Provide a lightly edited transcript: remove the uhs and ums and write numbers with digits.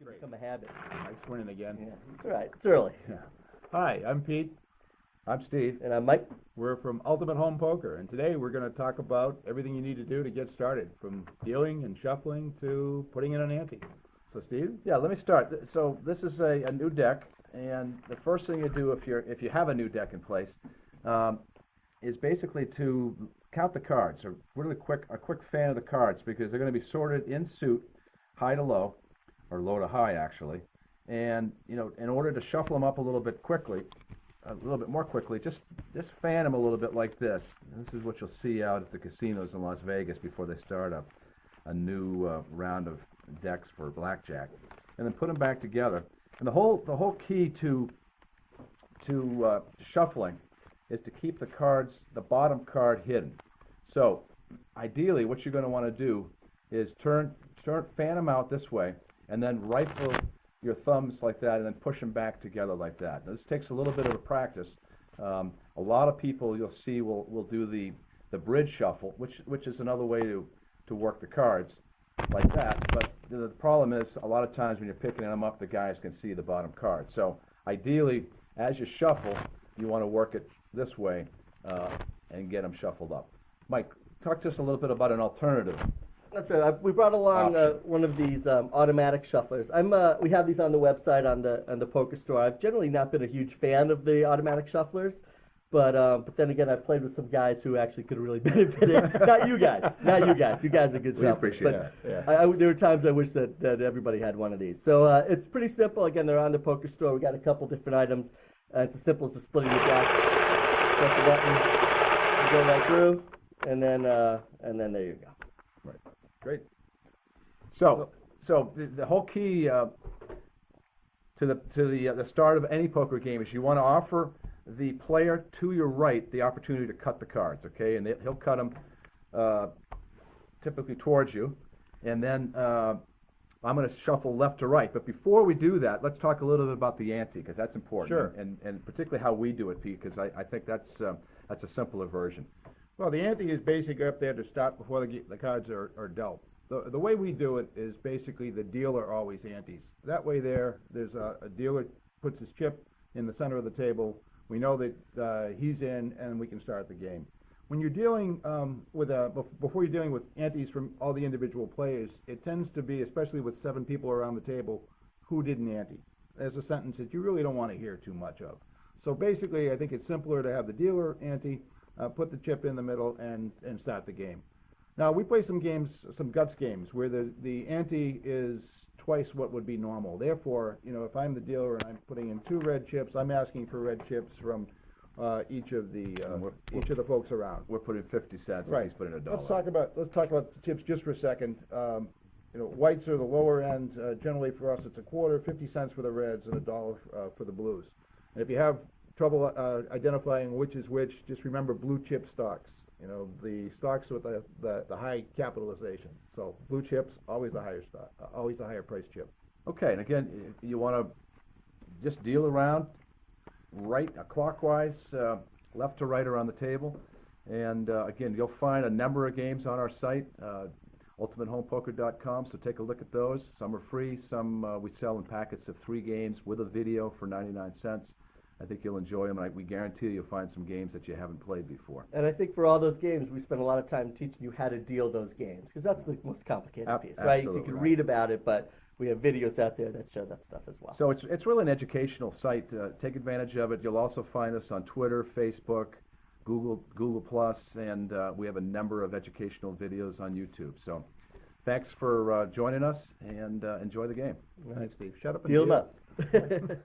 It's become a habit. Mike's winning again. Yeah, it's all right. It's early. Yeah. Hi, I'm Pete. I'm Steve. And I'm Mike. We're from Ultimate Home Poker, and today we're going to talk about everything you need to do to get started, from dealing and shuffling to putting in an ante. So, Steve? Yeah, let me start. So this is a new deck, and the first thing you do if you have a new deck in place is basically to count the cards. So really a quick fan of the cards, because they're going to be sorted in suit, high to low, or low to high actually. And in order to shuffle them up a little bit more quickly, just fan them a little bit like this. And this is what you'll see out at the casinos in Las Vegas before they start a new round of decks for blackjack, and then put them back together. And the whole key to shuffling is to keep the bottom card hidden. So ideally, what you're going to want to do is fan them out this way, and then rifle your thumbs like that, and then push them back together like that. Now, this takes a little bit of a practice. A lot of people you'll see will do the bridge shuffle, which is another way to work the cards like that. But the problem is, a lot of times when you're picking them up, the guys can see the bottom card. So ideally, as you shuffle, you want to work it this way and get them shuffled up. Mike, talk to us a little bit about an alternative. That's right. We brought along one of these automatic shufflers. We have these on the website on the poker store. I've generally not been a huge fan of the automatic shufflers, but then again, I've played with some guys who actually could really benefit it. Not you guys. You guys are good shufflers. We appreciate that. Yeah. There were times I wish that everybody had one of these. So it's pretty simple. Again, they're on the poker store. We got a couple different items. It's as simple as splitting the deck. Press the button, go right through, and then there you go. Right. Great. So the whole key to the start of any poker game is you want to offer the player to your right the opportunity to cut the cards, okay? And he'll cut them typically towards you, and then I'm going to shuffle left to right. But before we do that, let's talk a little bit about the ante, because that's important. Sure. And particularly how we do it, Pete, because I think that's a simpler version. Well, the ante is basically up there to start before the cards are dealt. The way we do it is basically the dealer always antes. That way there's a dealer puts his chip in the center of the table. We know that he's in, and we can start the game. When you're dealing before you're dealing with antes from all the individual players, it tends to be, especially with 7 people around the table, who did an ante. There's a sentence that you really don't want to hear too much of. So basically, I think it's simpler to have the dealer ante, put the chip in the middle, and start the game. Now, we play some games, some guts games, where the ante is twice what would be normal. Therefore, if I'm the dealer and I'm putting in 2 red chips, I'm asking for red chips from each of the folks around. We're putting 50 cents. Right. And he's putting $1. Let's talk about the chips just for a second. Whites are the lower end. Generally, for us, it's a quarter, 50 cents for the reds, and $1 for the blues. And if you have trouble identifying which is which, just remember blue chip stocks. The stocks with the high capitalization. So blue chips, always the higher stock, always the higher price chip. Okay, and again, you want to just deal around clockwise, left to right around the table. And again, you'll find a number of games on our site, ultimatehomepoker.com, so take a look at those. Some are free, some we sell in packets of 3 games with a video for 99 cents. I think you'll enjoy them, and we guarantee you'll find some games that you haven't played before. And I think for all those games, we spend a lot of time teaching you how to deal those games, because that's the most complicated piece, right? You can read about it, but we have videos out there that show that stuff as well. So it's really an educational site. Take advantage of it. You'll also find us on Twitter, Facebook, Google Plus, and we have a number of educational videos on YouTube. So thanks for joining us, and enjoy the game. Thanks, Steve. Shut up and Deal them up.